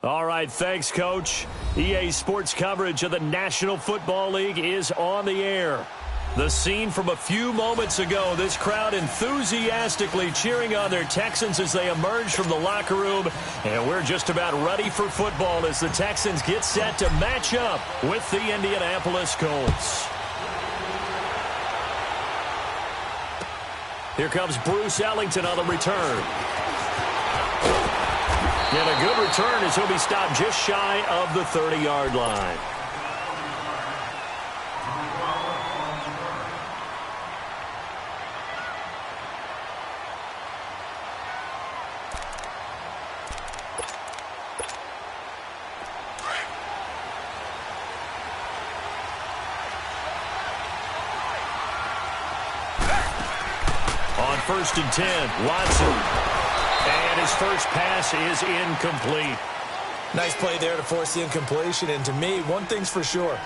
All right, thanks, Coach. EA Sports coverage of the National Football League is on the air. The scene from a few moments ago, this crowd enthusiastically cheering on their Texans as they emerge from the locker room. And we're just about ready for football as the Texans get set to match up with the Indianapolis Colts. Here comes Bruce Ellington on the return. And a good return as he'll be stopped just shy of the 30-yard line. On 1st and 10, Watson. And his first pass is incomplete. Nice play there to force the incompletion. And to me, one thing's for sure.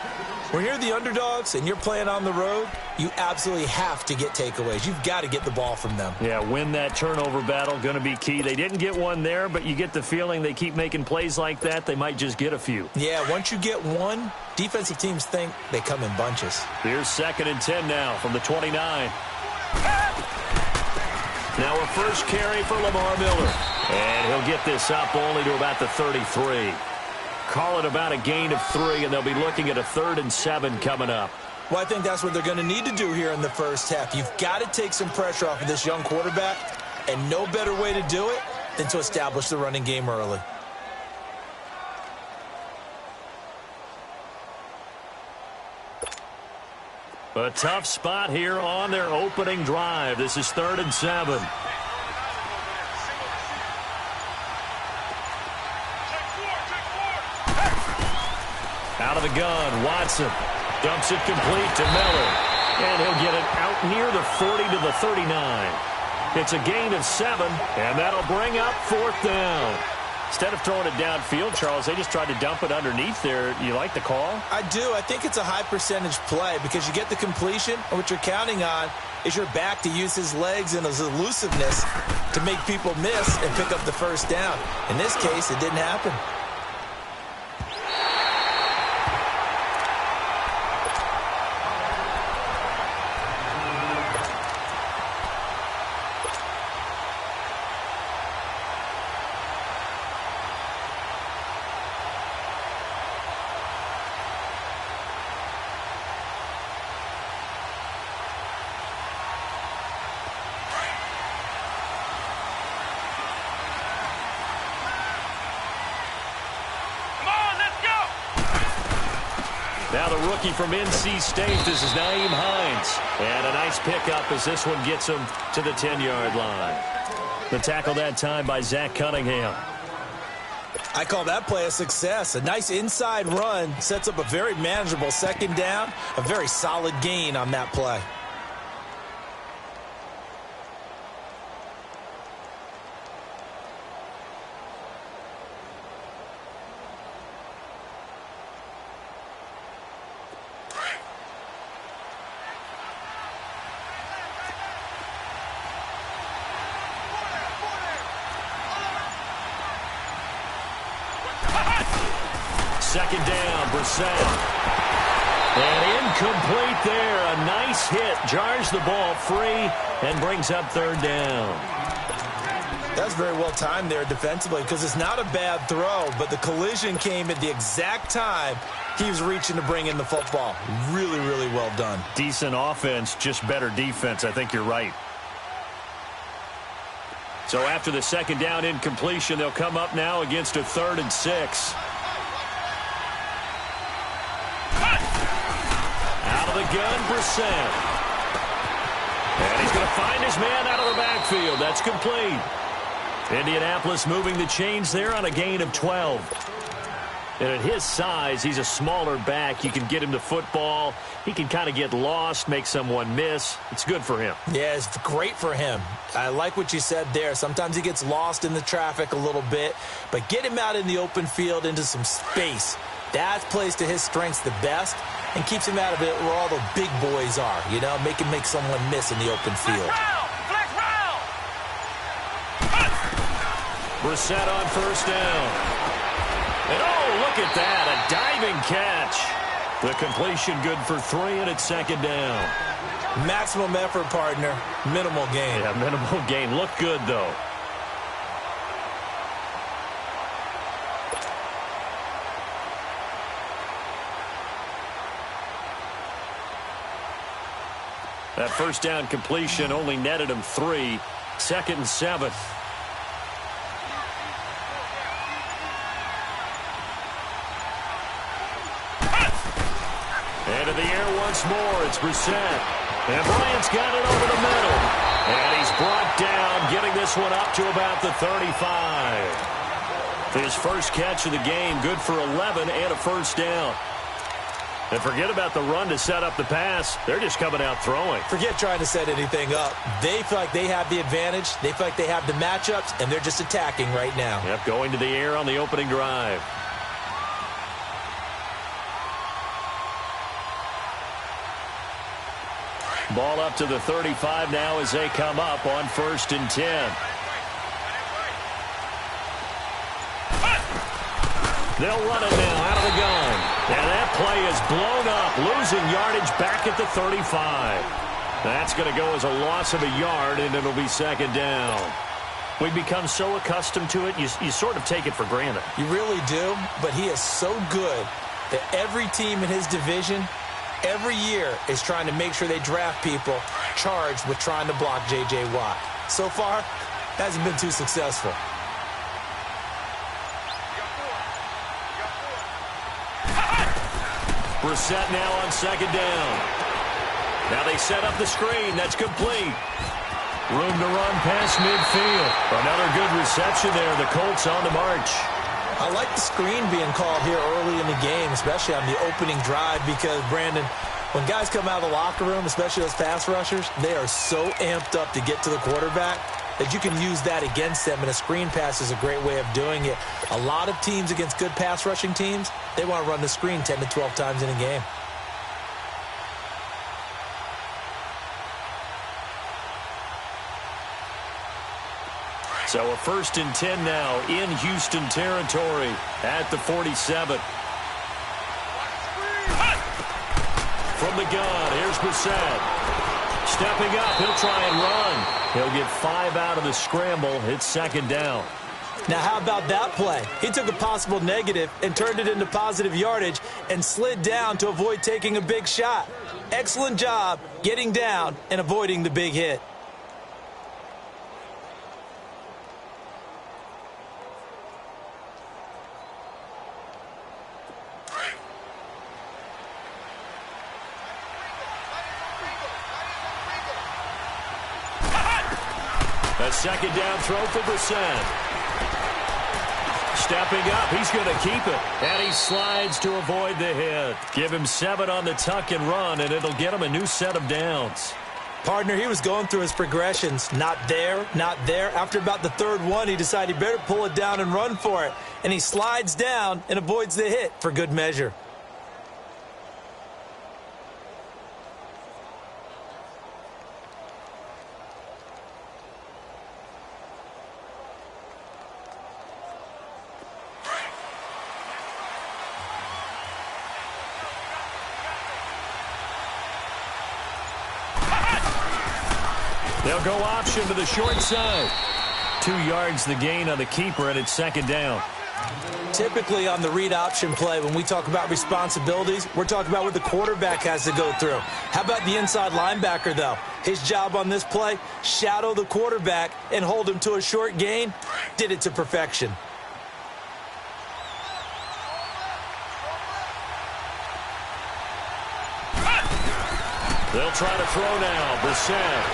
When you're the underdogs and you're playing on the road, you absolutely have to get takeaways. You've got to get the ball from them. Yeah, win that turnover battle, going to be key. They didn't get one there, but you get the feeling they keep making plays like that, they might just get a few. Yeah, once you get one, defensive teams think they come in bunches. Here's 2nd and 10 now from the 29. Now a first carry for Lamar Miller. And he'll get this up only to about the 33. Call it about a gain of 3, and they'll be looking at a 3rd and 7 coming up. Well, I think that's what they're going to need to do here in the first half. You've got to take some pressure off of this young quarterback, and no better way to do it than to establish the running game early. A tough spot here on their opening drive. This is 3rd and 7. Out of the gun, Watson dumps it complete to Miller. And he'll get it out near the 40 to the 39. It's a gain of 7, and that'll bring up 4th down. Instead of throwing it downfield, Charles, they just tried to dump it underneath there. You like the call? I do. I think it's a high-percentage play because you get the completion, and what you're counting on is your back to use his legs and his elusiveness to make people miss and pick up the first down. In this case, it didn't happen. Now the rookie from NC State, this is Nyheim Hines. And a nice pickup as this one gets him to the 10-yard line. The tackle that time by Zach Cunningham. I call that play a success. A nice inside run sets up a very manageable 2nd down. A very solid gain on that play. Second down, Brissett. And incomplete there. A nice hit. Jars the ball free and brings up 3rd down. That's very well timed there defensively because it's not a bad throw, but the collision came at the exact time he was reaching to bring in the football. Really, really well done. Decent offense, just better defense. I think you're right. So after the 2nd down incompletion, they'll come up now against a 3rd and 6. The gun, Brissett. And he's going to find his man out of the backfield. That's complete. Indianapolis moving the chains there on a gain of 12. And at his size, he's a smaller back. You can get him to football. He can kind of get lost, make someone miss. It's good for him. Yeah, it's great for him. I like what you said there. Sometimes he gets lost in the traffic a little bit. But get him out in the open field into some space. That plays to his strengths the best and keeps him out of it where all the big boys are, you know, make someone miss in the open field. Brissett on 1st down. And oh, look at that, a diving catch. The completion good for 3, and it's second down. Maximum effort, partner. Minimal gain. Yeah, minimal gain. Look good, though. That first down completion only netted him 3. Second and 7. Into the air once more. It's Brissett. And Bryant's got it over the middle. And he's brought down, getting this one up to about the 35. His first catch of the game, good for 11 and a first down. And forget about the run to set up the pass. They're just coming out throwing. Forget trying to set anything up. They feel like they have the advantage. They feel like they have the matchups, and they're just attacking right now. Yep, going to the air on the opening drive. Ball up to the 35 now as they come up on 1st and 10. They'll run it now out of the gun. And that play is blown up, losing yardage back at the 35. That's going to go as a loss of a yard, and it'll be second down. We've become so accustomed to it, you sort of take it for granted. You really do, but he is so good that every team in his division every year is trying to make sure they draft people charged with trying to block J.J. Watt. So far, hasn't been too successful. Brissett now on second down. Now they set up the screen. That's complete. Room to run past midfield. Another good reception there. The Colts on the march. I like the screen being called here early in the game, especially on the opening drive, because, Brandon, when guys come out of the locker room, especially those pass rushers, they are so amped up to get to the quarterback that you can use that against them, and a screen pass is a great way of doing it. A lot of teams against good pass rushing teams, they want to run the screen 10 to 12 times in a game. So a 1st and 10 now in Houston territory at the 47. From the gun, here's Brissett. Stepping up, he'll try and run. He'll get 5 out of the scramble. It's second down. Now, how about that play? He took a possible negative and turned it into positive yardage and slid down to avoid taking a big shot. Excellent job getting down and avoiding the big hit. A second down throw for Brissett. Stepping up, he's going to keep it. And he slides to avoid the hit. Give him 7 on the tuck and run, and it'll get him a new set of downs. Partner, he was going through his progressions. Not there, not there. After about the third one, he decided he better pull it down and run for it. And he slides down and avoids the hit for good measure. They'll go option to the short side. 2 yards the gain on the keeper, and it's second down. Typically on the read option play, when we talk about responsibilities, we're talking about what the quarterback has to go through. How about the inside linebacker, though? His job on this play, shadow the quarterback and hold him to a short gain. Did it to perfection. They'll try to throw now. Brissett.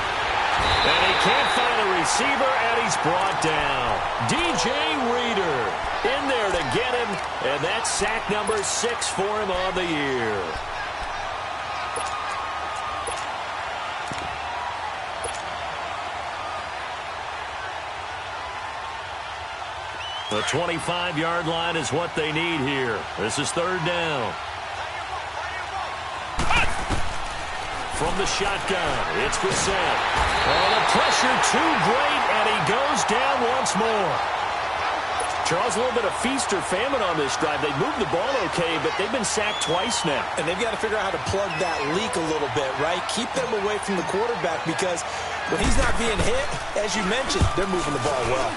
And he can't find a receiver, and he's brought down. DJ Reader in there to get him, and that's sack number 6 for him on the year. The 25-yard line is what they need here. This is third down. From the shotgun, it's Brissett. Oh, the pressure too great, and he goes down once more. Charles, a little bit of feast or famine on this drive. They moved the ball okay, but they've been sacked twice now. And they've got to figure out how to plug that leak a little bit, right? Keep them away from the quarterback because when he's not being hit, as you mentioned, they're moving the ball well.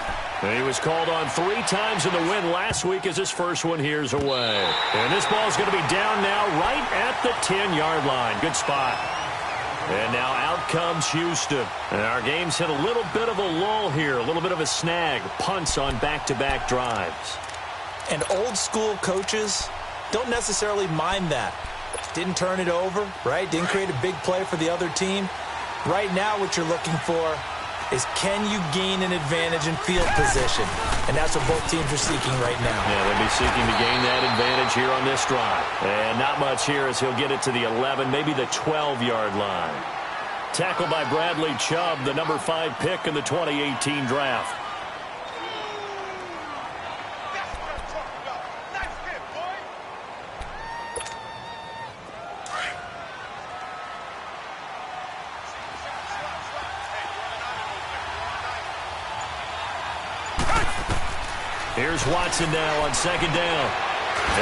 He was called on 3 times in the win last week as his first one here's away. And this ball is going to be down now right at the 10-yard line. Good spot. And now out comes Houston. And our game's hit a little bit of a lull here, a little bit of a snag. Punts on back-to-back drives. And old-school coaches don't necessarily mind that. Didn't turn it over, right? Didn't create a big play for the other team. Right now what you're looking for is can you gain an advantage in field position? And that's what both teams are seeking right now. Yeah, they'll be seeking to gain that advantage here on this drive. And not much here as he'll get it to the 11, maybe the 12-yard line. Tackled by Bradley Chubb, the number 5 pick in the 2018 draft. Here's Watson now on second down.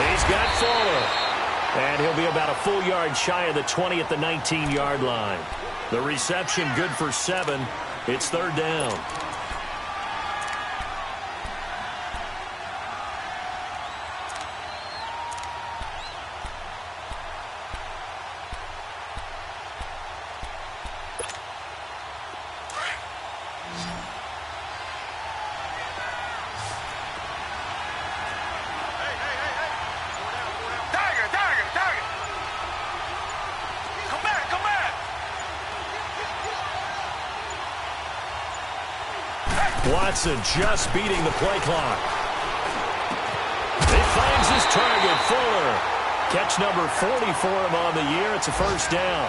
He's got Fuller. And he'll be about a full yard shy of the 20 at the 19-yard line. The reception good for 7. It's third down. Watson just beating the play clock. He finds his target, Fuller. Catch number 40 for him on the year. It's a first down.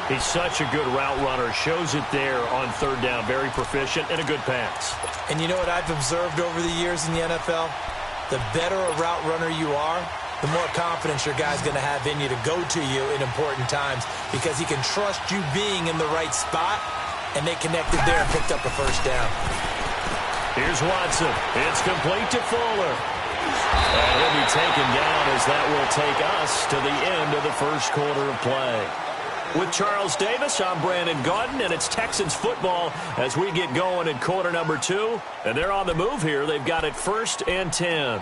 He's such a good route runner. Shows it there on third down. Very proficient and a good pass. And you know what I've observed over the years in the NFL? The better a route runner you are, the more confidence your guy's going to have in you to go to you in important times because he can trust you being in the right spot, and they connected there and picked up a first down. Here's Watson. It's complete to Fuller. And he'll be taken down as that will take us to the end of the first quarter of play. With Charles Davis, I'm Brandon Gaudin, and it's Texans football as we get going in quarter number 2. And they're on the move here. They've got it 1st and 10.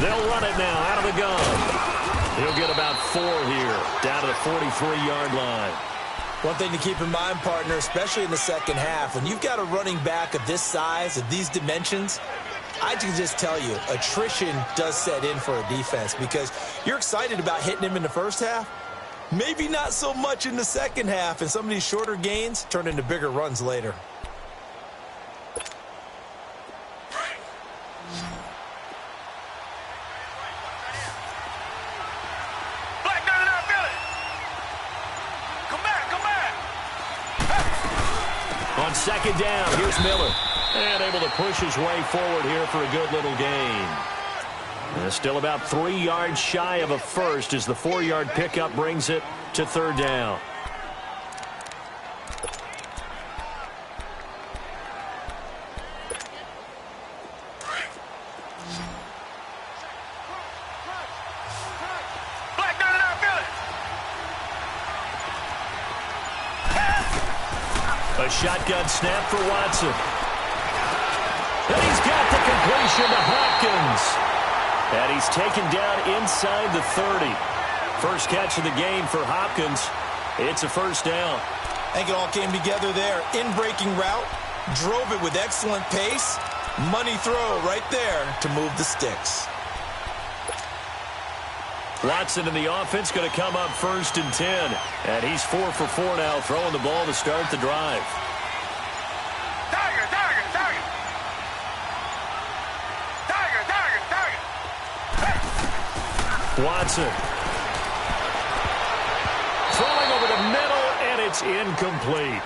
They'll run it now out of the gun. He'll get about 4 here, down to the 43-yard line. One thing to keep in mind, partner, especially in the second half, when you've got a running back of this size, of these dimensions, I can just tell you, attrition does set in for a defense because you're excited about hitting him in the first half. Maybe not so much in the second half, and some of these shorter gains turn into bigger runs later. On second down, here's Miller. And able to push his way forward here for a good little gain. And still about 3 yards shy of a first as the 4-yard pickup brings it to third down. A shotgun snap for Watson. And he's got the completion to Hopkins. And he's taken down inside the 30. First catch of the game for Hopkins. It's a first down. I think it all came together there. In-breaking route. Drove it with excellent pace. Money throw right there to move the sticks. Watson in the offense going to come up 1st and 10. And he's 4 for 4 now, throwing the ball to start the drive. Watson. Throwing over the middle, and it's incomplete.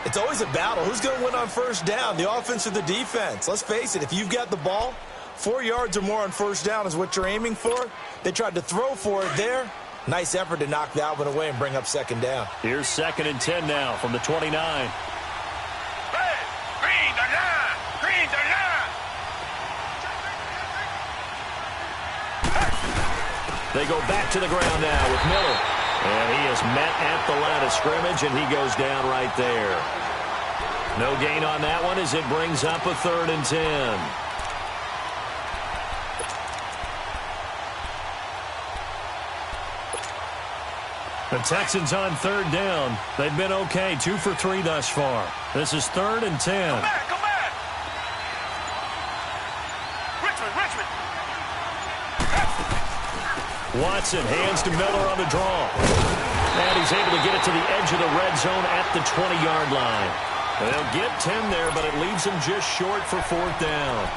It's always a battle. Who's going to win on first down, the offense or the defense? Let's face it, if you've got the ball, 4 yards or more on first down is what you're aiming for. They tried to throw for it there. Nice effort to knock that one away and bring up second down. Here's 2nd and 10 now from the 29. Green the line! Green the line! They go back to the ground now with Miller. And he is met at the line of scrimmage, and he goes down right there. No gain on that one as it brings up a 3rd and 10. The Texans on 3rd down. They've been okay, 2 for 3 thus far. This is 3rd and 10. Come back! Richmond! Watson hands to Miller on the draw. And he's able to get it to the edge of the red zone at the 20-yard line. They'll get 10 there, but it leaves them just short for 4th down.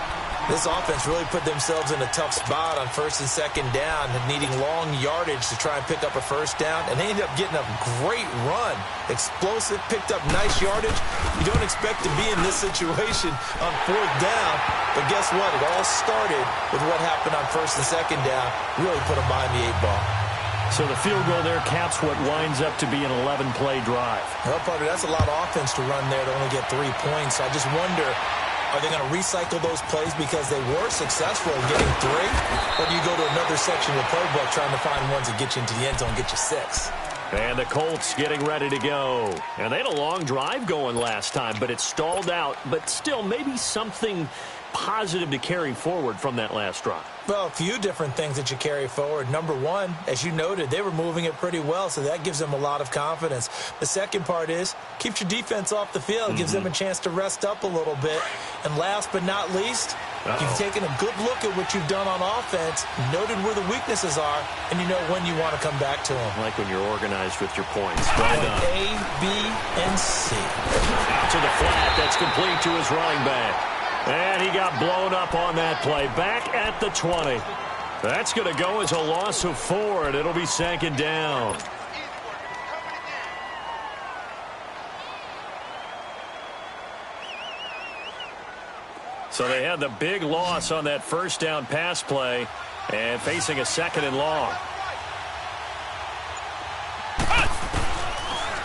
This offense really put themselves in a tough spot on 1st and 2nd down, needing long yardage to try and pick up a first down, and they ended up getting a great run. Explosive, picked up nice yardage. You don't expect to be in this situation on 4th down, but guess what? It all started with what happened on 1st and 2nd down. Really put them behind the 8 ball. So the field goal there caps what winds up to be an 11-play drive. Well, partner, that's a lot of offense to run there to only get 3 points. I just wonder, are they going to recycle those plays because they were successful in getting 3? Or do you go to another section of the playbook trying to find ones that get you into the end zone and get you 6? And the Colts getting ready to go. And they had a long drive going last time, but it stalled out. But still, maybe something positive to carry forward from that last drive. Well, a few different things that you carry forward. Number one, as you noted, they were moving it pretty well, so that gives them a lot of confidence. The second part is, keeps your defense off the field, gives them a chance to rest up a little bit. And last but not least, you've taken a good look at what you've done on offense, noted where the weaknesses are, and you know when you want to come back to them. I like when you're organized with your points. Well done. A, B, and C. Out to the flat. That's complete to his running back. And he got blown up on that play. Back at the 20. That's going to go as a loss of 4, and it'll be 2nd down. So they had the big loss on that first down pass play and facing a 2nd and long.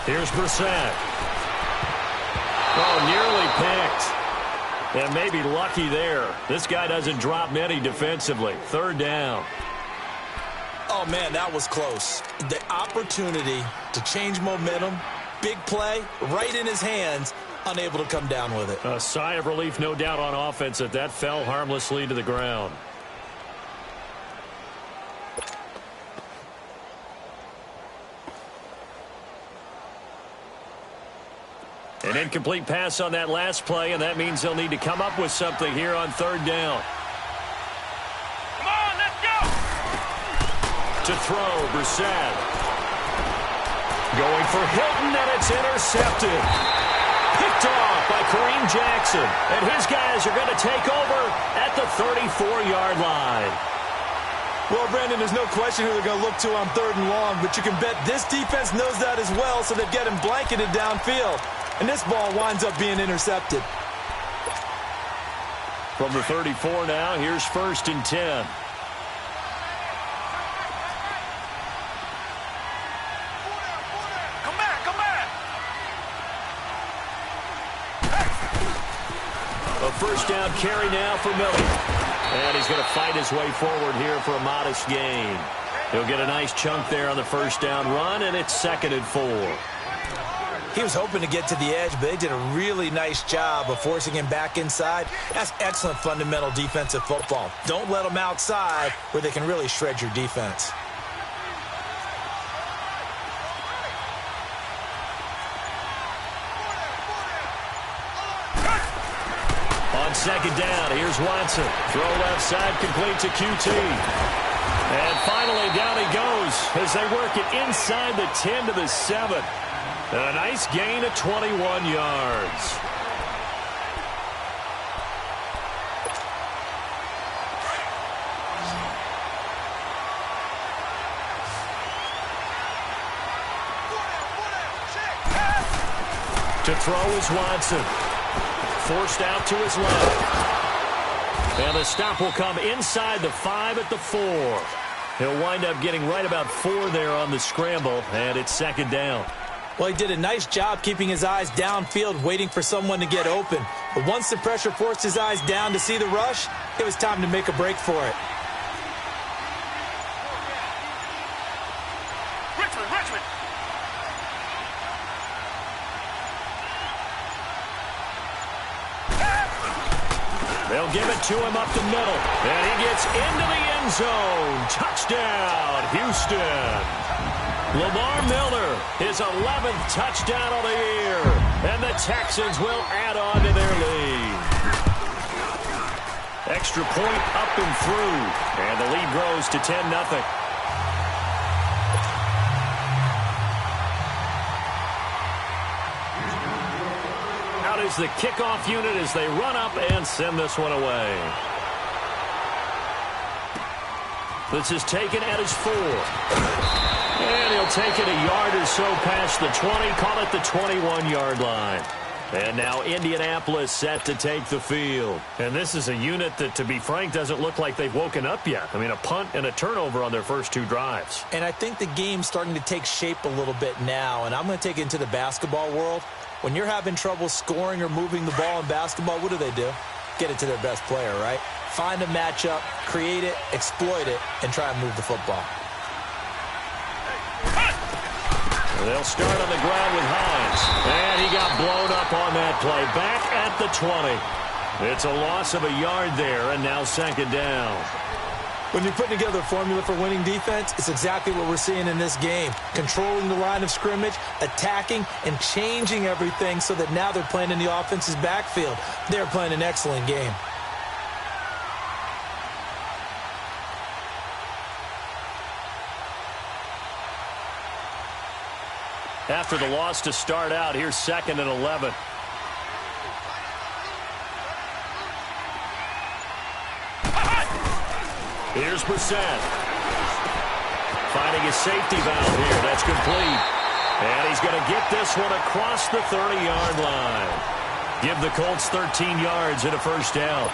Here's Brissett. Oh, nearly picked. And maybe lucky there. This guy doesn't drop many defensively. 3rd down. Oh, man, that was close. The opportunity to change momentum, big play, right in his hands, unable to come down with it. A sigh of relief, no doubt, on offense that fell harmlessly to the ground. An incomplete pass on that last play, and that means they'll need to come up with something here on 3rd down. Come on, let's go! To throw, Brissett. Going for Hilton, and it's intercepted. Picked off by Kareem Jackson, and his guys are going to take over at the 34-yard line. Well, Brandon, there's no question who they're going to look to on 3rd and long, but you can bet this defense knows that as well, so they've got him blanketed downfield. And this ball winds up being intercepted. From the 34 now, here's 1st and 10. Come back! A first down carry now for Miller. And he's going to fight his way forward here for a modest gain. He'll get a nice chunk there on the first down run, and it's 2nd and 4. He was hoping to get to the edge, but they did a really nice job of forcing him back inside. That's excellent fundamental defensive football. Don't let them outside where they can really shred your defense. On 2nd down, here's Watson. Throw left side, complete to QT. And finally, down he goes as they work it inside the 10 to the 7. A nice gain of 21 yards. To To throw is Watson. Forced out to his left. And the stop will come inside the 5 at the 4. He'll wind up getting right about 4 there on the scramble, and it's second down. Well, he did a nice job keeping his eyes downfield, waiting for someone to get open. But once the pressure forced his eyes down to see the rush, it was time to make a break for it. Richmond. They'll give it to him up the middle. And he gets into the end zone. Touchdown, Houston. Lamar Miller, his 11th touchdown of the year. And the Texans will add on to their lead. Extra point up and through. And the lead grows to 10-0. Out is the kickoff unit as they run up and send this one away. This is taken at his 4. And he'll take it a yard or so past the 20, call it the 21-yard line. And now Indianapolis set to take the field. And this is a unit that, to be frank, doesn't look like they've woken up yet. I mean, a punt and a turnover on their first 2 drives. And I think the game's starting to take shape a little bit now, and I'm going to take it into the basketball world. When you're having trouble scoring or moving the ball in basketball, what do? Get it to their best player, right? Find a matchup, create it, exploit it, and try and move the football. They'll start on the ground with Hines. And he got blown up on that play. Back at the 20. It's a loss of a yard there, and now second down. When you're putting together a formula for winning defense, it's exactly what we're seeing in this game. Controlling the line of scrimmage, attacking, and changing everything so that now they're playing in the offense's backfield. They're playing an excellent game. After the loss to start out, here's 2nd and 11. Here's Brissett. Finding his safety valve here. That's complete. And he's going to get this one across the 30-yard line. Give the Colts 13 yards and a first down.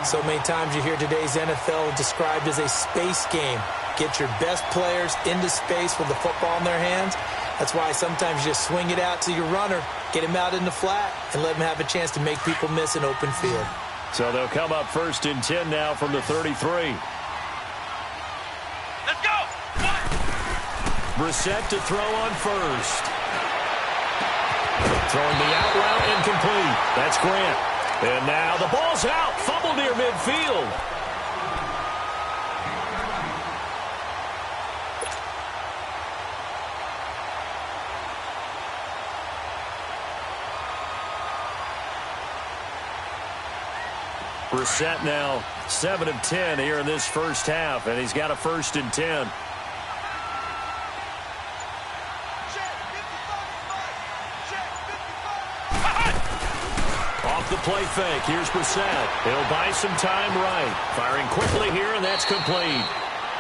So many times you hear today's NFL described as a space game. Get your best players into space with the football in their hands. That's why sometimes you just swing it out to your runner, get him out in the flat, and let him have a chance to make people miss an open field. So they'll come up 1st and 10 now from the 33. Let's go. Brissett to throw on first. Throwing the out route incomplete. That's Grant. And now the ball's out. Fumble near midfield. Brissett now 7 of 10 here in this first half, and he's got a 1st and 10. Off the play fake, here's Brissett. He'll buy some time right. Firing quickly here, and that's complete.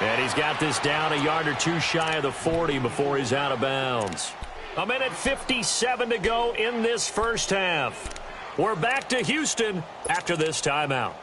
And he's got this down a yard or 2 shy of the 40 before he's out of bounds. 1:57 to go in this first half. We're back to Houston after this timeout.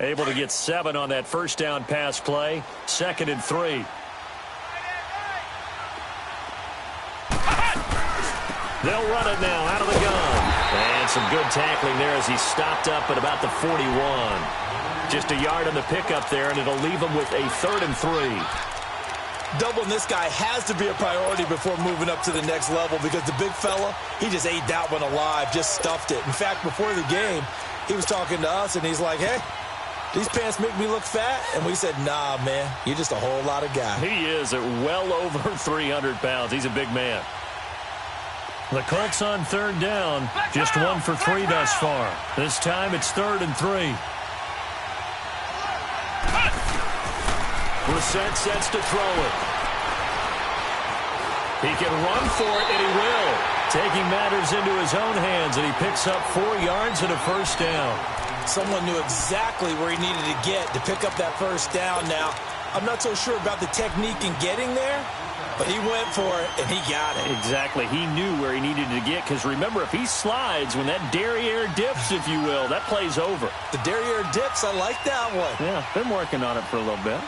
Able to get 7 on that first down pass play. 2nd and 3. They'll run it now out of the gun. And some good tackling there as he stopped up at about the 41. Just a yard on the pickup there, and it'll leave him with a 3rd and 3. Doubling this guy has to be a priority before moving up to the next level because the big fella, he just ate that one alive, just stuffed it. In fact, before the game, he was talking to us, and he's like, hey, these pants make me look fat. And we said, nah, man, you're just a whole lot of guy. He is at well over 300 pounds. He's a big man. The Colts on 3rd down. Just 1 for 3 thus far. This time it's 3rd and 3. Brissett sets to throw it. He can run for it, and he will. Taking matters into his own hands, and he picks up 4 yards and a first down. Someone knew exactly where he needed to get to pick up that first down. Now, I'm not so sure about the technique in getting there, but he went for it, and he got it. Exactly. He knew where he needed to get, because remember, if he slides, when that derriere dips, if you will, that play's over. The derriere dips, I like that one. Yeah, been working on it for a little bit.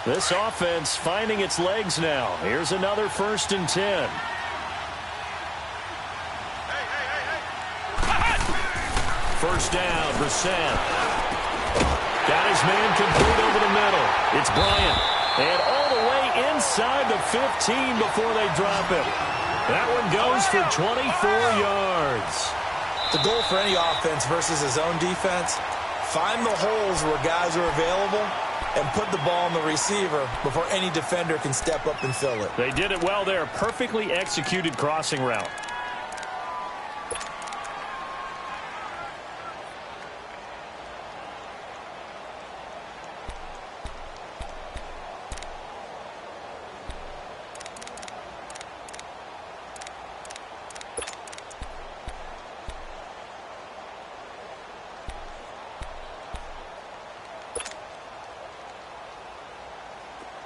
This offense finding its legs now. Here's another 1st and 10. First down, Brissett. Got his man complete over the middle. It's Bryant. And all the way inside the 15 before they drop him. That one goes for 24 yards. The goal for any offense versus his own defense, find the holes where guys are available and put the ball on the receiver before any defender can step up and fill it. They did it well there. Perfectly executed crossing route.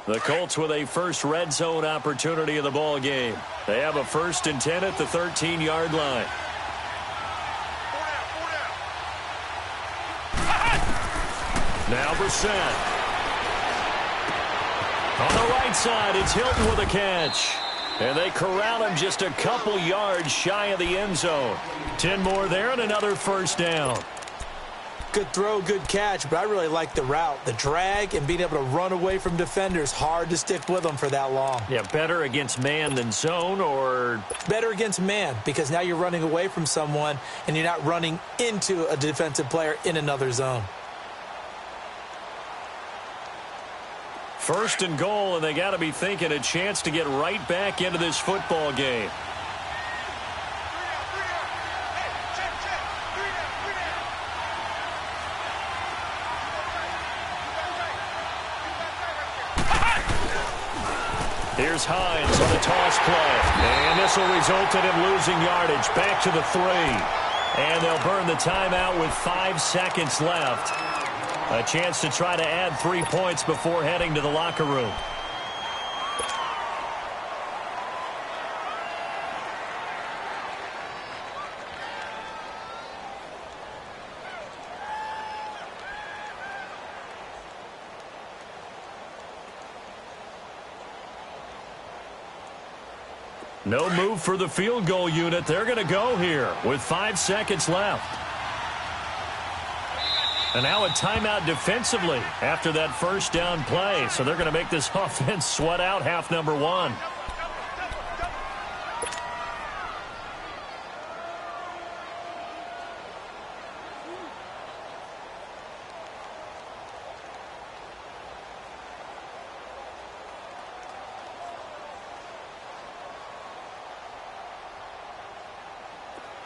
The Colts with a first red zone opportunity of the ball game. They have a 1st and 10 at the 13-yard line. Now Brissett. On the right side, it's Hilton with a catch. And they corral him just a couple yards shy of the end zone. 10 more there and another first down. Good throw, good catch, but I really like the route. The drag and being able to run away from defenders, hard to stick with them for that long. Yeah, better against man than zone, or? Better against man, because now you're running away from someone and you're not running into a defensive player in another zone. 1st and goal, and they got to be thinking a chance to get right back into this football game. Here's Hines on the toss play. And this will result in him losing yardage. Back to the 3. And they'll burn the timeout with 5 seconds left. A chance to try to add 3 points before heading to the locker room. No move for the field goal unit. They're going to go here with 5 seconds left. And now a timeout defensively after that first down play. So they're going to make this offense sweat out half number 1.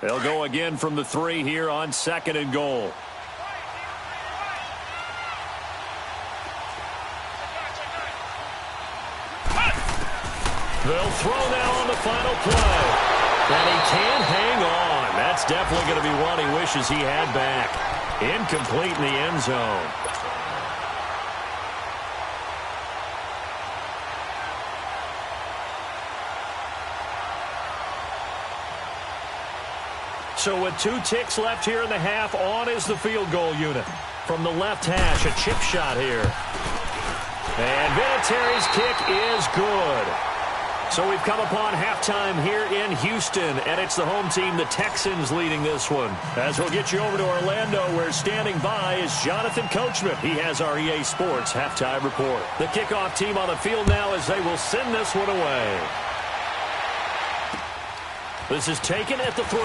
They'll go again from the 3 here on 2nd and goal. They'll throw now on the final play. And he can't hang on. That's definitely going to be one he wishes he had back. Incomplete in the end zone. So with 2 ticks left here in the half, on is the field goal unit. From the left hash, a chip shot here. And Vinatieri's kick is good. So we've come upon halftime here in Houston, and it's the home team, the Texans, leading this one. As we'll get you over to Orlando, where standing by is Jonathan Coachman. He has our EA Sports halftime report. The kickoff team on the field now as they will send this one away. This is taken at the 3.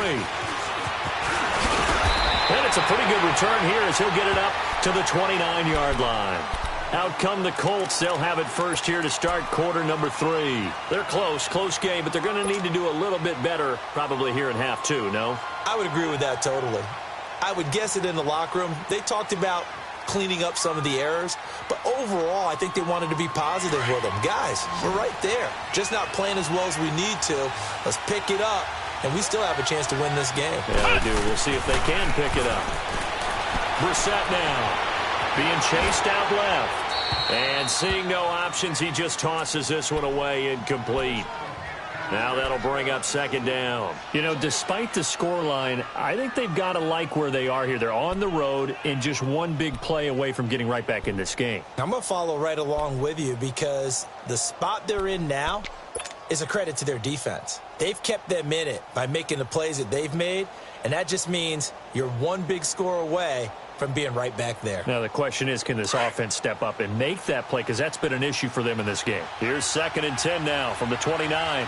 And it's a pretty good return here as he'll get it up to the 29-yard line. Out come the Colts. They'll have it first here to start quarter number 3. They're close game, but they're going to need to do a little bit better probably here in half 2, no? I would agree with that totally. I would guess it in the locker room. They talked about cleaning up some of the errors. But overall, I think they wanted to be positive with them. Guys, we're right there. Just not playing as well as we need to. Let's pick it up, and we still have a chance to win this game. Yeah, they do. We'll see if they can pick it up. Brissett now being chased out left. And seeing no options, he just tosses this one away, incomplete. Now that'll bring up second down. You know, despite the scoreline, I think they've got to like where they are here. They're on the road and just one big play away from getting right back in this game. I'm going to follow right along with you because the spot they're in now is a credit to their defense. They've kept them in it by making the plays that they've made, and that just means you're one big score away from being right back there. Now the question is, can this offense step up and make that play? Because that's been an issue for them in this game. Here's 2nd and 10 now from the 29.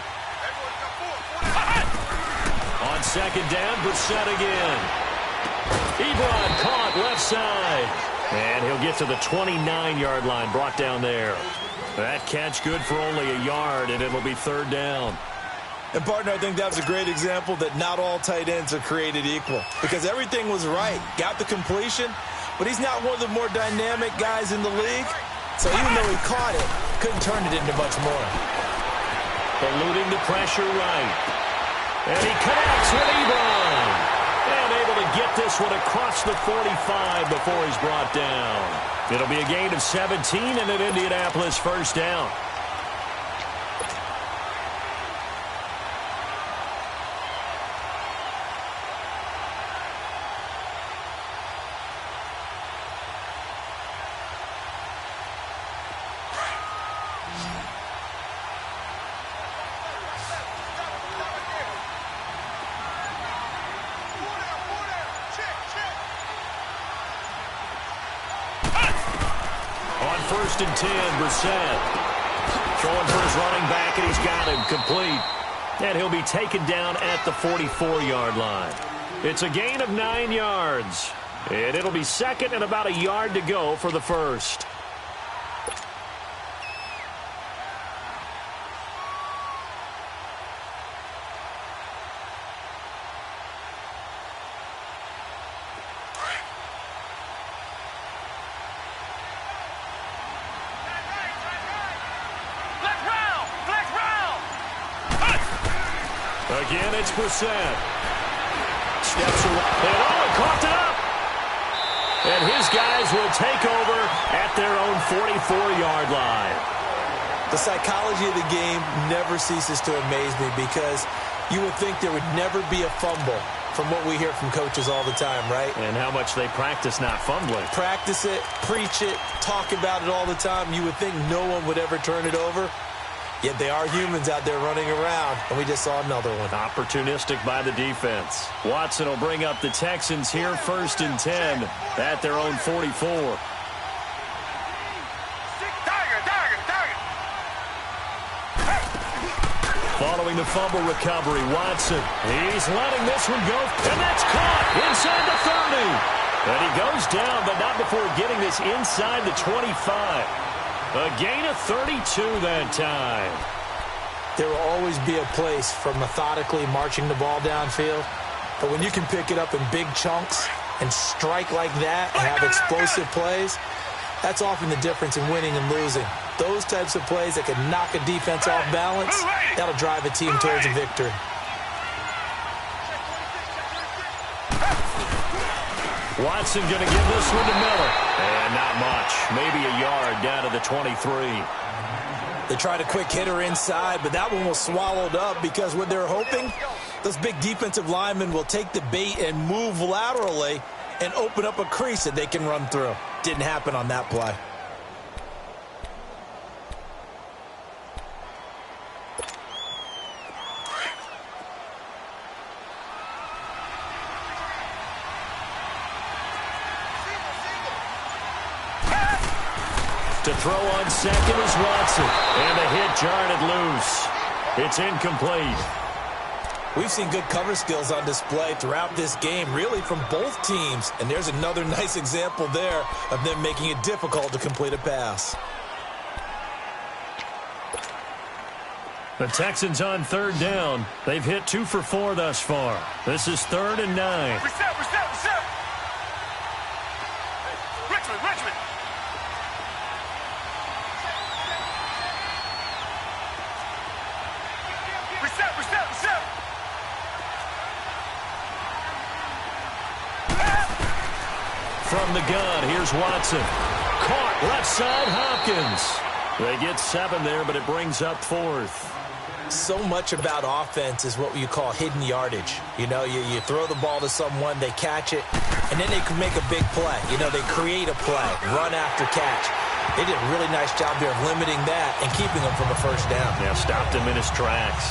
On second down, Brissett again. Ebron caught left side. And he'll get to the 29-yard line, brought down there. That catch good for only a yard, and it'll be 3rd down. And, partner, I think that was a great example that not all tight ends are created equal. Because everything was right. Got the completion, but he's not one of the more dynamic guys in the league. So even though he caught it, couldn't turn it into much more. Eluding the pressure right. And he connects with Ebron. And able to get this one across the 45 before he's brought down. It'll be a gain of 17 and an Indianapolis 1st down. First and 10, Brissett. Throwing for his running back, and he's got him complete. And he'll be taken down at the 44-yard line. It's a gain of 9 yards. And it'll be 2nd and about a yard to go for the first. Again, it's Brissett. Steps away. And caught it up. And his guys will take over at their own 44-yard line. The psychology of the game never ceases to amaze me because you would think there would never be a fumble from what we hear from coaches all the time, right? And how much they practice not fumbling. Practice it, preach it, talk about it all the time. You would think no one would ever turn it over. Yet they are humans out there running around, and we just saw another one. Opportunistic by the defense. Watson will bring up the Texans here, 1st and 10 at their own 44. Following the fumble recovery, Watson. He's letting this one go, and that's caught inside the 30. And he goes down, but not before getting this inside the 25. A gain of 32 that time. There will always be a place for methodically marching the ball downfield. But when you can pick it up in big chunks and strike like that and have explosive plays, that's often the difference in winning and losing. Those types of plays that can knock a defense off balance, that'll drive a team towards a victory. Watson going to give this one to Miller. And not much. Maybe a yard down to the 23. They tried a quick hitter inside, but that one was swallowed up because what they're hoping, those big defensive linemen will take the bait and move laterally and open up a crease that they can run through. Didn't happen on that play. To throw on second is Watson. And a hit jarred it loose. It's incomplete. We've seen good cover skills on display throughout this game, really from both teams. And there's another nice example there of them making it difficult to complete a pass. The Texans on 3rd down. They've hit 2 for 4 thus far. This is 3rd and 9. Reset. Richmond. From the gun, here's Watson. Caught left side, Hopkins. They get 7 there, but it brings up 4th. So much about offense is what you call hidden yardage. You know, you throw the ball to someone, they catch it, and then they can make a big play. You know, they create a play, run after catch. They did a really nice job there of limiting that and keeping him from a first down. Yeah, stopped him in his tracks.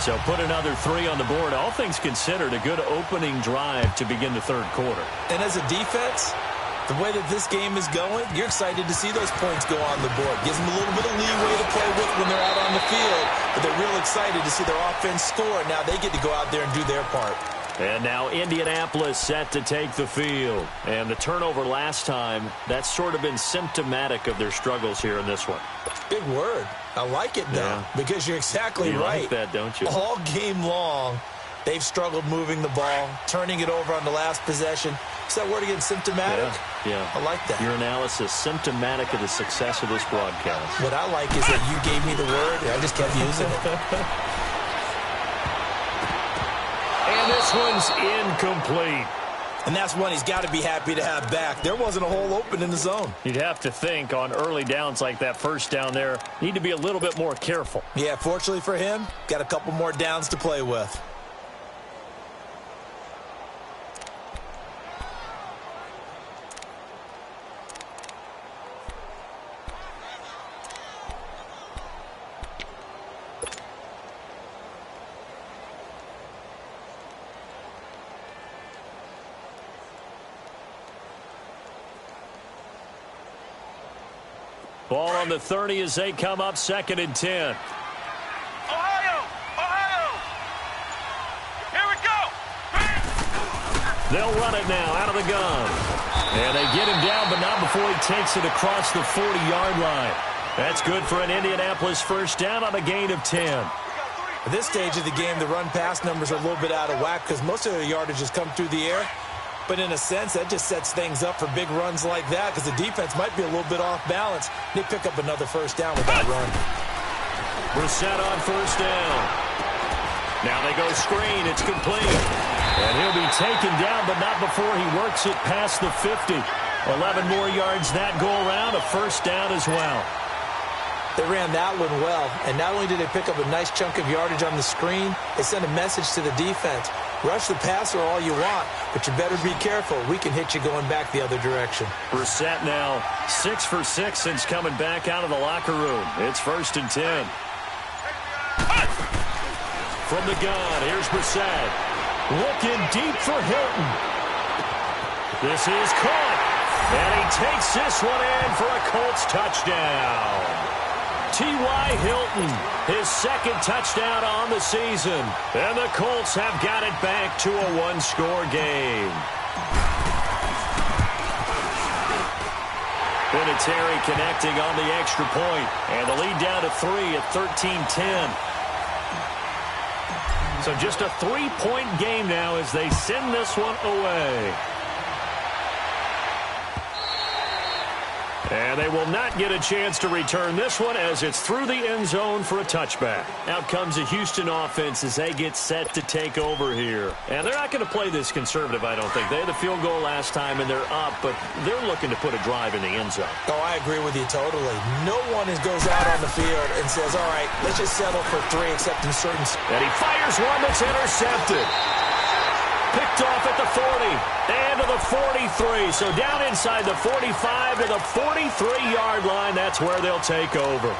So put another 3 on the board. All things considered, a good opening drive to begin the third quarter. And as a defense, the way that this game is going, you're excited to see those points go on the board. Gives them a little bit of leeway to play with when they're out on the field, but they're real excited to see their offense score. Now they get to go out there and do their part. And now Indianapolis set to take the field. And the turnover last time, that's sort of been symptomatic of their struggles here in this one. Big word. I like it, though, because you're exactly right. You like that, don't you? All game long, they've struggled moving the ball, turning it over on the last possession. Is that word again, symptomatic? Yeah. I like that. Your analysis, symptomatic of the success of this broadcast. What I like is that you gave me the word, and I just kept using it. And this one's incomplete. And that's one he's got to be happy to have back. There wasn't a hole open in the zone. You'd have to think on early downs like that first down there, need to be a little bit more careful. Yeah, fortunately for him, got a couple more downs to play with. Ball on the 30 as they come up 2nd and 10. Ohio! Ohio! Here we go! They'll run it now out of the gun. And they get him down, but not before he takes it across the 40-yard line. That's good for an Indianapolis first down on a gain of 10. At this stage of the game, the run-pass numbers are a little bit out of whack because most of their yardage has come through the air. But in a sense, that just sets things up for big runs like that because the defense might be a little bit off balance. They pick up another first down with that run. Brissett on first down. Now they go screen. It's complete. And he'll be taken down, but not before he works it past the 50. 11 more yards that go around, a first down as well. They ran that one well, and not only did they pick up a nice chunk of yardage on the screen, they sent a message to the defense. Rush the passer all you want, but you better be careful. We can hit you going back the other direction. Brissett now 6 for 6 since coming back out of the locker room. It's 1st and 10. From the gun, here's Brissett. Looking deep for Hilton. This is caught. And he takes this one in for a Colts touchdown. T.Y. Hilton, his 2nd touchdown on the season. And the Colts have got it back to a one-score game. Vinatieri connecting on the extra point. And the lead down to 3 at 13-10. So just a 3-point game now as they send this one away. And they will not get a chance to return this one as it's through the end zone for a touchback. Out comes the Houston offense as they get set to take over here. And they're not going to play this conservative, I don't think. They had the field goal last time and they're up, but they're looking to put a drive in the end zone. Oh, I agree with you totally. No one goes out on the field and says, all right, let's just settle for 3 except in certain... And he fires one that's intercepted. Picked off at the 40 and to the 43. So down inside the 45 to the 43-yard line. That's where they'll take over.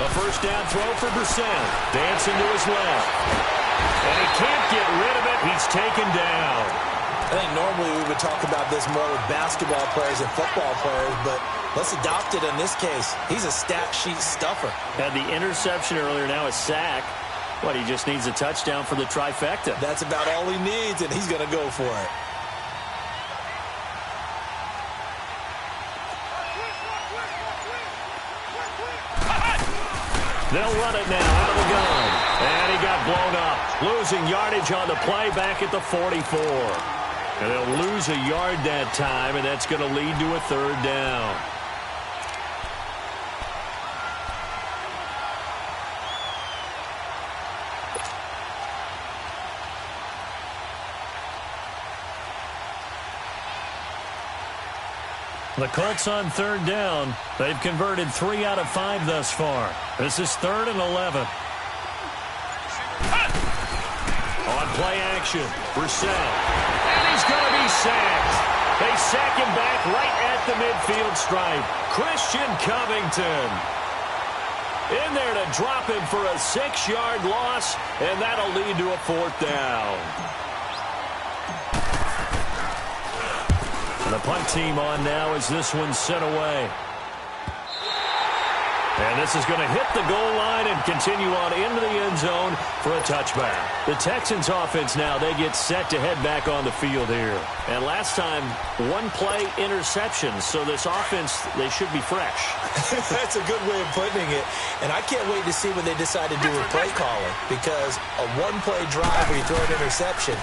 A first down throw for Brissett. Dancing to his left. And he can't get rid of it. He's taken down. I think normally we would talk about this more with basketball players and football players, but let's adopt it in this case. He's a stat sheet stuffer. Had the interception earlier, now a sack. What, he just needs a touchdown for the trifecta. That's about all he needs, and he's going to go for it. They'll run it now out of the gun. And he got blown up. Losing yardage on the play back at the 44. And they'll lose a yard that time, and that's going to lead to a third down. The Colts on third down. They've converted 3 out of 5 thus far. This is 3rd and 11. On play action, Brissett. And he's going to be sacked. They sack him back right at the midfield stripe. Christian Covington in there to drop him for a 6-yard loss, and that'll lead to a 4th down. The punt team on now as this one's sent away. And this is going to hit the goal line and continue on into the end zone for a touchback. The Texans offense now, they get set to head back on the field here. And last time, 1-play interception. So this offense, they should be fresh. That's a good way of putting it. And I can't wait to see what they decide to do with play calling. Because a 1-play drive where you throw an interception,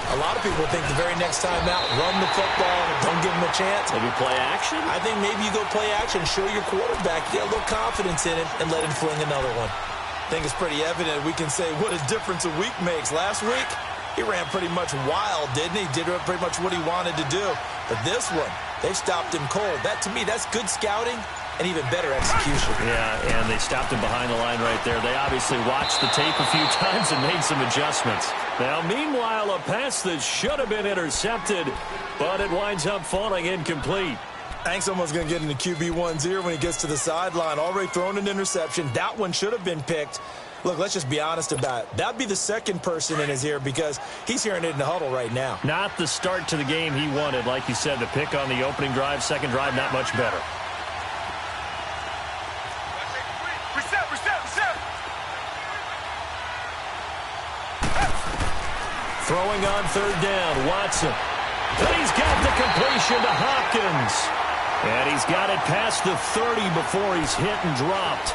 a lot of people think the very next time out, run the football, don't give them a chance. Maybe play action? I think maybe you go play action, show your quarterback, get a little confidence in him, and let him fling another one. I think it's pretty evident we can say what a difference a week makes. Last week, he ran pretty much wild, didn't he? Did pretty much what he wanted to do. But this one, they stopped him cold. That, to me, that's good scouting and even better execution. Yeah, and they stopped him behind the line right there. They obviously watched the tape a few times and made some adjustments. Now, meanwhile, a pass that should have been intercepted, but it winds up falling incomplete. I think someone's going to get into QB1-0 when he gets to the sideline. Already thrown an interception. That one should have been picked. Look, let's just be honest about it. That'd be the second person in his ear because he's hearing it in the huddle right now. Not the start to the game he wanted. Like you said, the pick on the opening drive, second drive, not much better. Throwing on third down, Watson. And he's got the completion to Hopkins. And he's got it past the 30 before he's hit and dropped.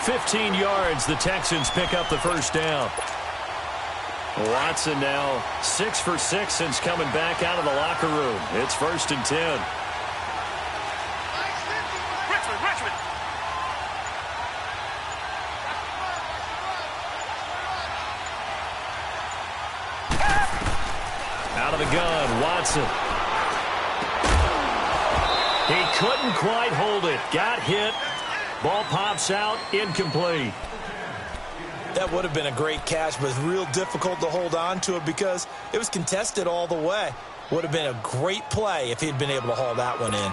15 yards, the Texans pick up the first down. Watson now 6 for 6 since coming back out of the locker room. It's 1st and 10. Richmond. Out of the gun, Watson. He couldn't quite hold it. Got hit. Ball pops out, incomplete. That would have been a great catch, but real difficult to hold on to it because it was contested all the way. Would have been a great play if he'd been able to haul that one in.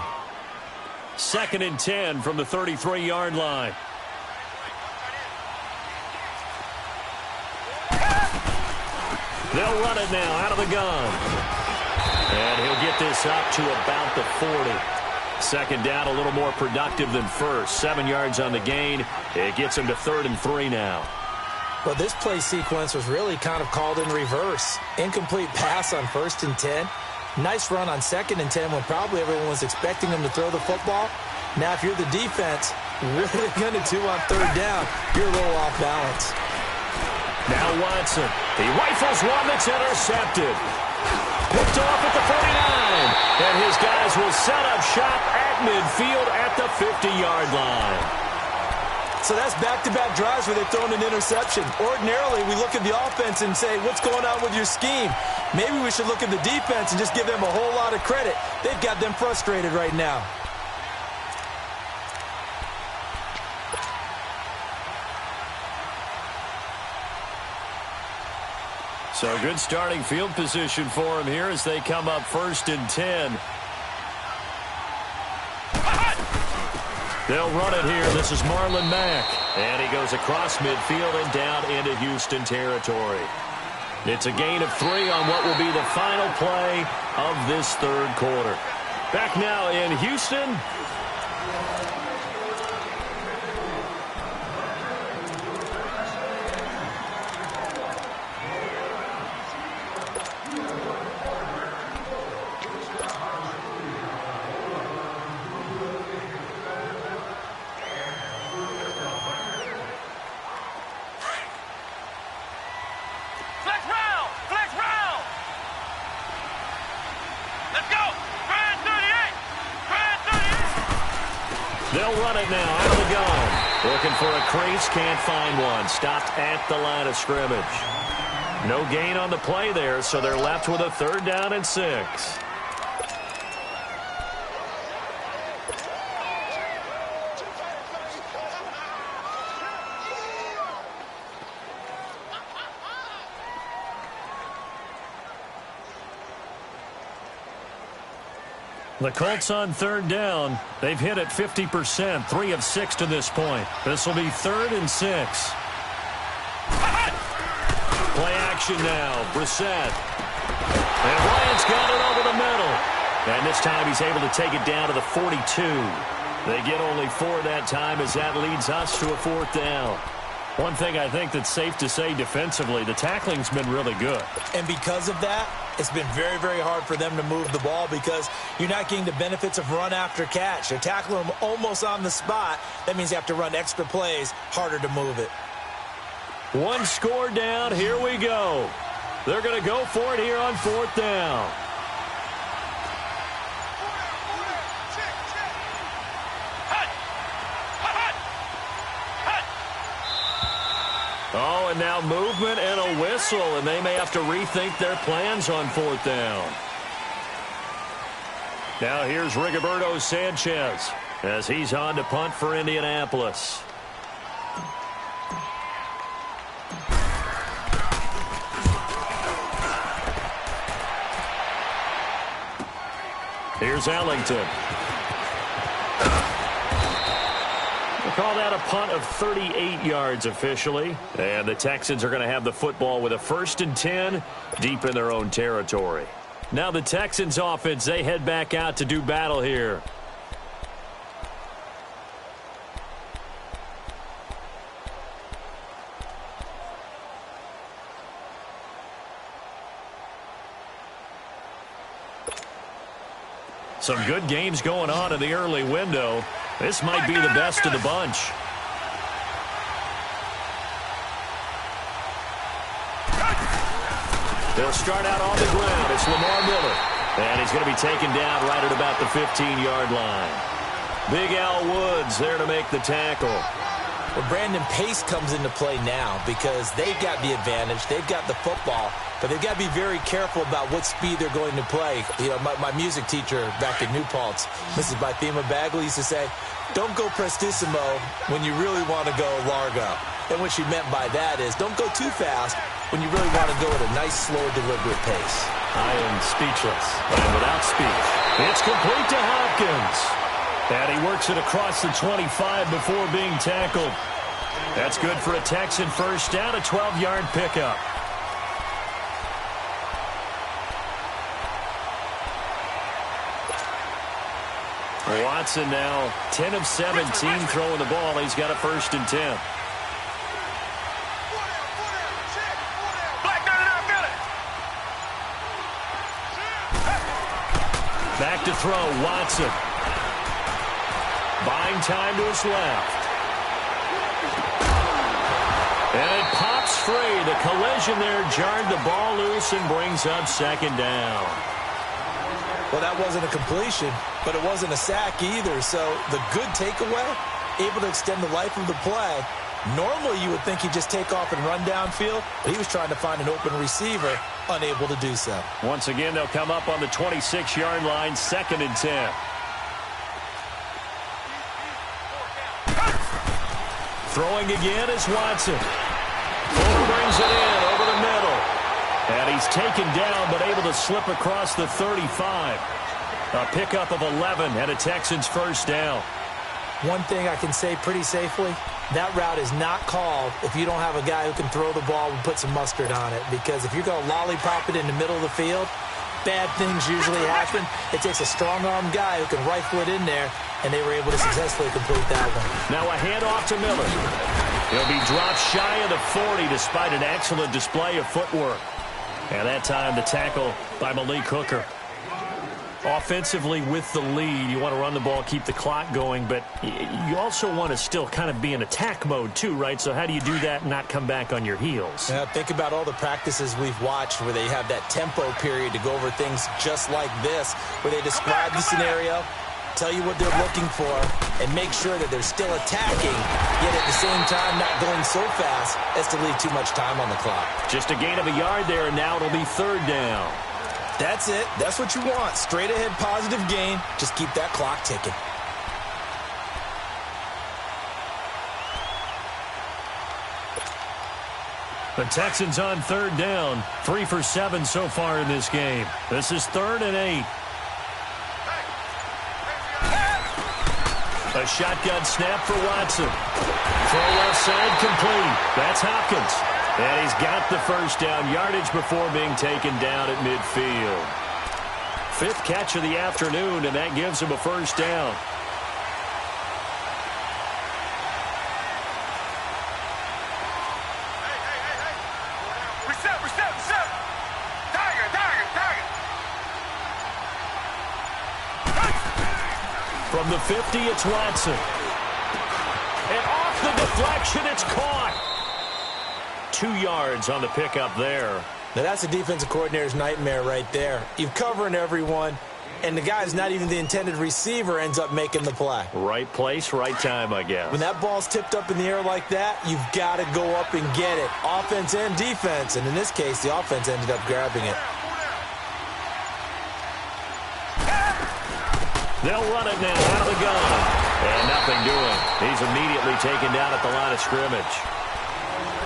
2nd and 10 from the 33-yard line. They'll run it now out of the gun. And he'll get this up to about the 40. 2nd down, a little more productive than first. 7 yards on the gain. It gets him to 3rd and 3 now. Well, this play sequence was really kind of called in reverse. Incomplete pass on 1st and 10. Nice run on 2nd and 10 when probably everyone was expecting him to throw the football. Now, if you're the defense, what are they going to do on 3rd down? You're a little off balance. Now Watson. He rifles one that's intercepted. Picked off at the 49. And his guys will set up shop at midfield at the 50-yard line. So that's back-to-back drives where they've thrown an interception. Ordinarily, we look at the offense and say, what's going on with your scheme? Maybe we should look at the defense and just give them a whole lot of credit. They've got them frustrated right now. So good starting field position for him here as they come up 1st and 10. They'll run it here. This is Marlon Mack. And he goes across midfield and down into Houston territory. It's a gain of 3 on what will be the final play of this 3rd quarter. Back now in Houston. They'll run it now out of the gun. Looking for a crease, can't find one. Stopped at the line of scrimmage. No gain on the play there, so they're left with a 3rd down and 6. The Colts on 3rd down. They've hit it 50%, 3 of 6 to this point. This will be 3rd and 6. Play action now. Brissett. And Bryant's got it over the middle. And this time he's able to take it down to the 42. They get only 4 that time as that leads us to a 4th down. One thing I think that's safe to say defensively, the tackling's been really good. And because of that, it's been very, very hard for them to move the ball because you're not getting the benefits of run after catch. They're tackling them almost on the spot. That means you have to run extra plays, harder to move it. 1 score down. Here we go. They're going to go for it here on 4th down. Oh, and now movement and a whistle, and they may have to rethink their plans on 4th down. Now here's Rigoberto Sanchez as he's on to punt for Indianapolis. Here's Ellington. We'll call that a punt of 38 yards officially. And the Texans are going to have the football with a 1st and 10 deep in their own territory. Now the Texans offense, they head back out to do battle here. Some good games going on in the early window. This might be the best of the bunch. They'll start out on the ground. It's Lamar Miller. And he's going to be taken down right at about the 15-yard line. Big Al Woods there to make the tackle. Well, Brandon, pace comes into play now because they've got the advantage. They've got the football, but they've got to be very careful about what speed they're going to play. You know, my music teacher back at New Paltz, Mrs. Bythema Bagley, used to say, don't go prestissimo when you really want to go largo. And what she meant by that is don't go too fast when you really want to go at a nice, slow, deliberate pace. I am speechless. And without speech. It's complete to Hopkins. And he works it across the 25 before being tackled. That's good for a Texan first down, a 12-yard pickup. Watson now 10 of 17 throwing the ball. He's got a 1st and 10. Back to throw, Watson. Buying time to his left. And it pops free. The collision there jarred the ball loose and brings up 2nd down. Well, that wasn't a completion, but it wasn't a sack either. So the good takeaway, able to extend the life of the play. Normally you would think he'd just take off and run downfield, but he was trying to find an open receiver, unable to do so. Once again, they'll come up on the 26-yard line, 2nd and 10. Throwing again is Watson. Fuller brings it in over the middle. And he's taken down but able to slip across the 35. A pickup of 11 and a Texans 1st down. One thing I can say pretty safely, that route is not called if you don't have a guy who can throw the ball and put some mustard on it. Because if you're going to lollipop it in the middle of the field, bad things usually happen. It takes a strong-armed guy who can rifle it in there, and they were able to successfully complete that one. Now a handoff to Miller. He'll be dropped shy of the 40 despite an excellent display of footwork. And that time the tackle by Malik Hooker. Offensively with the lead, you want to run the ball, keep the clock going, but you also want to still kind of be in attack mode too, right? So how do you do that and not come back on your heels? Yeah, think about all the practices we've watched where they have that tempo period to go over things just like this, where they describe the scenario, tell you what they're looking for, and make sure that they're still attacking, yet at the same time not going so fast as to leave too much time on the clock. Just a gain of a yard there, and now it'll be third down. That's it. That's what you want. Straight ahead positive gain. Just keep that clock ticking. The Texans on third down. 3 for 7 so far in this game. This is 3rd and 8. A shotgun snap for Watson. Throw left side complete. That's Hopkins. And he's got the first down yardage before being taken down at midfield. 5th catch of the afternoon, and that gives him a first down. Reset. Target. From the 50, it's Watson. And off the deflection, it's caught. 2 yards on the pickup there. Now, that's a defensive coordinator's nightmare right there. You're covering everyone, and the guy's not even the intended receiver ends up making the play. Right place, right time, I guess. When that ball's tipped up in the air like that, you've got to go up and get it. Offense and defense, and in this case, the offense ended up grabbing it. They'll run it now out of the gun. And nothing doing. He's immediately taken down at the line of scrimmage.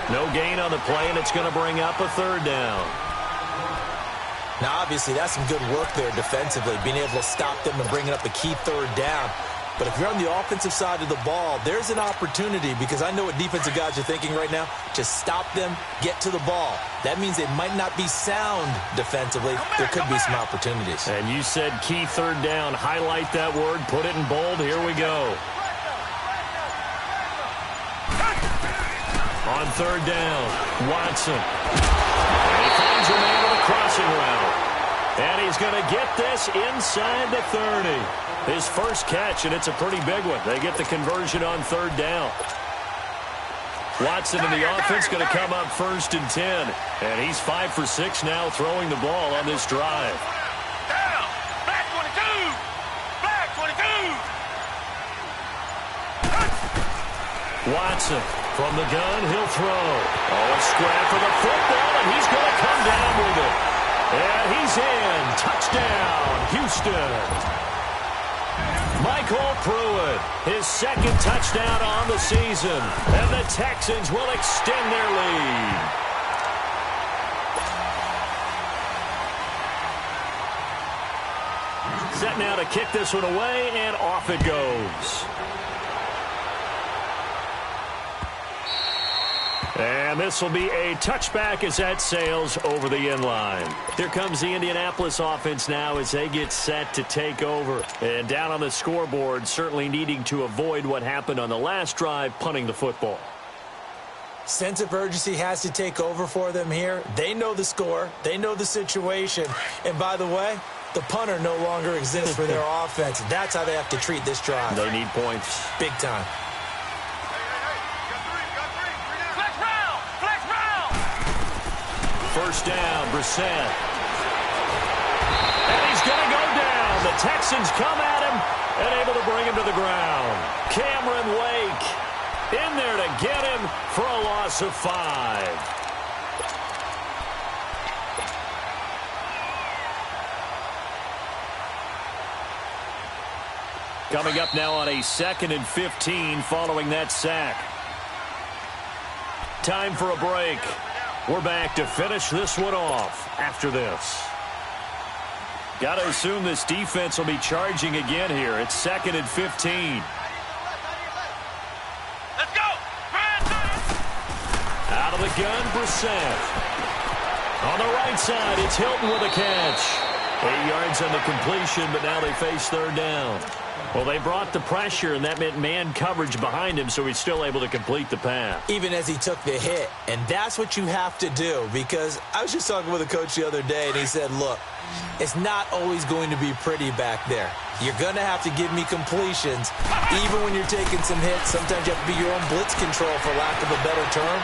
No gain on the play, and it's going to bring up a third down. Now, obviously, that's some good work there defensively, being able to stop them and bringing up a key third down. But if you're on the offensive side of the ball, there's an opportunity, because I know what defensive guys are thinking right now. Just stop them, get to the ball. That means they might not be sound defensively. There could be some opportunities. And you said key third down. Highlight that word. Put it in bold. Here we go. On third down, Watson. And he finds a man with a crossing route. And he's going to get this inside the 30. His first catch, and it's a pretty big one. They get the conversion on third down. Watson and the offense going to come up 1st and 10. And he's 5 for 6 now throwing the ball on this drive. Down. Black 22. Black 22. Watson from the gun, he'll throw. Oh, a scrap for the football, and he's going to come down with it. And he's in. Touchdown, Houston. Michael Pruitt, his 2nd touchdown on the season. And the Texans will extend their lead. Set now to kick this one away, and off it goes. And this will be a touchback as that sails over the end line. Here comes the Indianapolis offense now as they get set to take over. And down on the scoreboard, certainly needing to avoid what happened on the last drive, punting the football. Sense of urgency has to take over for them here. They know the score. They know the situation. And by the way, the punter no longer exists for their offense. That's how they have to treat this drive. They need points. Big time. First down, Brissett. And he's going to go down. The Texans come at him and able to bring him to the ground. Cameron Wake in there to get him for a loss of 5. Coming up now on a 2nd and 15 following that sack. Time for a break. We're back to finish this one off after this. Got to assume this defense will be charging again here. It's 2nd and 15. Let's go. Out of the gun, Brissett. On the right side, it's Hilton with a catch. 8 yards on the completion, but now they face third down. Well, they brought the pressure, and that meant man coverage behind him, so he's still able to complete the pass. Even as he took the hit. And that's what you have to do, because I was just talking with a coach the other day, and he said, look, it's not always going to be pretty back there. You're going to have to give me completions. Even when you're taking some hits, sometimes you have to be your own blitz control, for lack of a better term.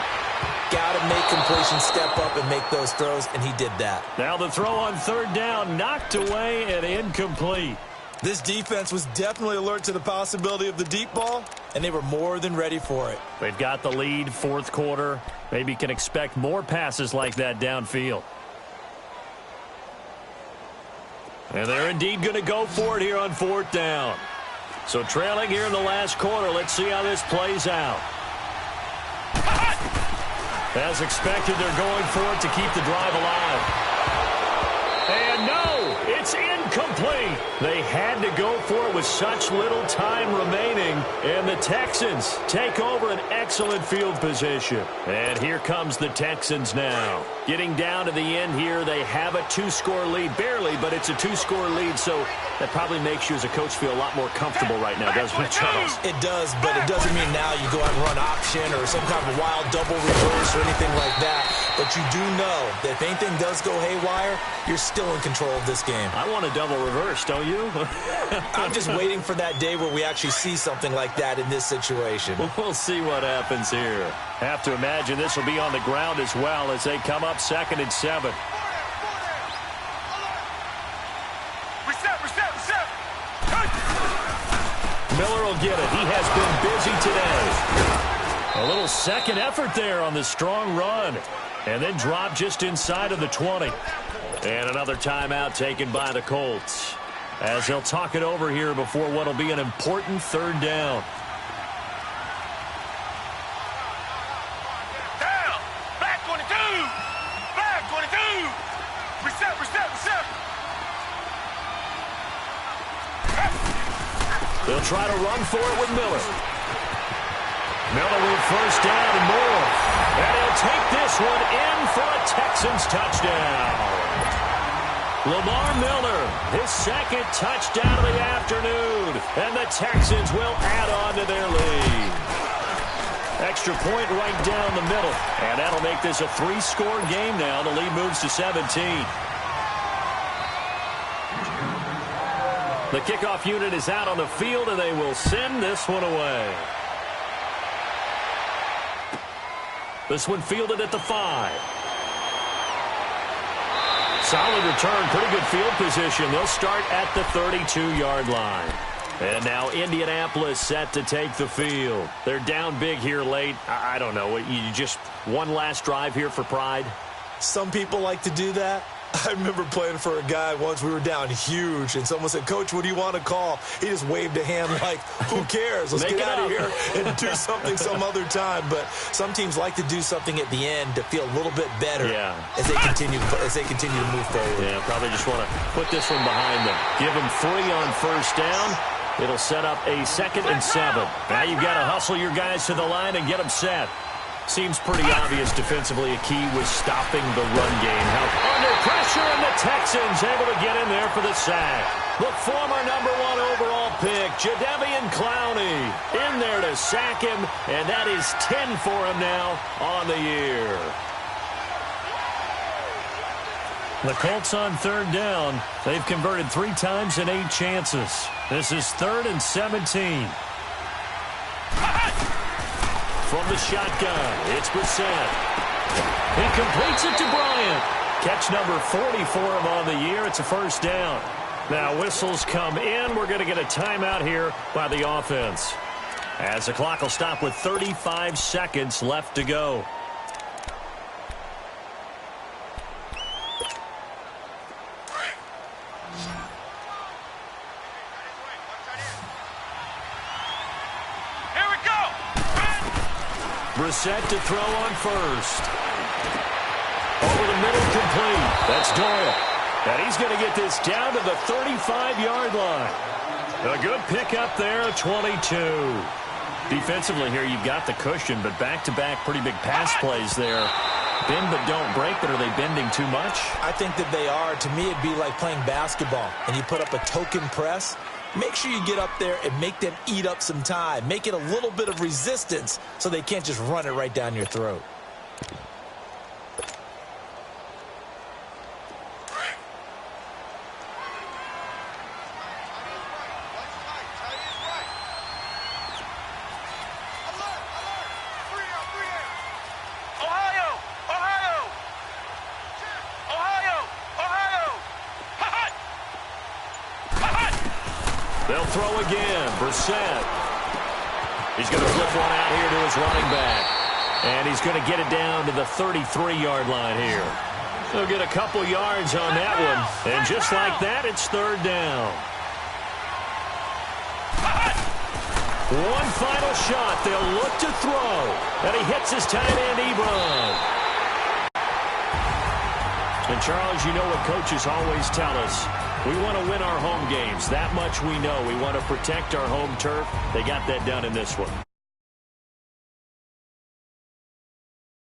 Got to make completions, step up, and make those throws, and he did that. Now the throw on third down, knocked away and incomplete. This defense was definitely alert to the possibility of the deep ball, and they were more than ready for it. They've got the lead, fourth quarter. Maybe can expect more passes like that downfield. And they're indeed going to go for it here on fourth down. So trailing here in the last quarter, let's see how this plays out. As expected, they're going for it to keep the drive alive. And no, it's incomplete. They had to go for it with such little time remaining. And the Texans take over an excellent field position. And here comes the Texans now. Getting down to the end here, they have a two-score lead. Barely, but it's a two-score lead. So that probably makes you as a coach feel a lot more comfortable right now, doesn't it, Charles? It does, but it doesn't mean now you go out and run option or some kind of wild double reverse or anything like that. But you do know that if anything does go haywire, you're still in control of this game. I want a double reverse, don't you? I'm just waiting for that day where we actually see something like that in this situation. We'll see what happens here. Have to imagine this will be on the ground as well as they come up 2nd and 7. Reset. Miller will get it. He has been busy today. A little second effort there on the strong run. And then drop just inside of the 20. And another timeout taken by the Colts, as they'll talk it over here before what will be an important third down. Down. Back 22. Back 22. Reset. They'll try to run for it with Miller. Miller with first down and more. And he'll take this one in for a Texans touchdown. Lamar Miller, his second touchdown of the afternoon. And the Texans will add on to their lead. Extra point right down the middle. And that'll make this a 3-score game now. The lead moves to 17. The kickoff unit is out on the field, and they will send this one away. This one fielded at the 5. Solid return, pretty good field position. They'll start at the 32-yard line. And now Indianapolis set to take the field. They're down big here late. I don't know. You just one last drive here for pride? Some people like to do that. I remember playing for a guy once. We were down huge, and someone said, "Coach, what do you want to call?" He just waved a hand like, who cares? Let's get out of here and do something some other time. But some teams like to do something at the end to feel a little bit better as they continue to move forward. Yeah, probably just want to put this one behind them. Give them 3 on first down. It'll set up a 2nd and 7. Now you've got to hustle your guys to the line and get them set. Seems pretty obvious defensively a key was stopping the run game. Under pressure, and the Texans able to get in there for the sack. The former #1 overall pick, Jadeveon Clowney, in there to sack him, and that is 10 for him now on the year. The Colts on third down. They've converted 3 times in 8 chances. This is 3rd and 17. From the shotgun, it's Brissett. He completes it to Bryant. Catch number 40 for him on the year. It's a first down. Now whistles come in. We're going to get a timeout here by the offense, as the clock will stop with 35 seconds left to go. Brissett to throw on first. Over the middle, complete. That's Doyle. And he's going to get this down to the 35-yard line. A good pickup there, 22. Defensively here, you've got the cushion, but back-to-back pretty big pass plays there. Bend but don't break, but are they bending too much? I think that they are. To me, it'd be like playing basketball, and you put up a token press. Make sure you get up there and make them eat up some time. Make it a little bit of resistance so they can't just run it right down your throat. They'll throw again. Brissett. He's going to flip one out here to his running back. And he's going to get it down to the 33-yard line here. He'll get a couple yards on that one. And just like that, it's third down. One final shot. They'll look to throw. And he hits his tight end, Ebron. And, Charles, you know what coaches always tell us. We want to win our home games. That much we know. We want to protect our home turf. They got that done in this one.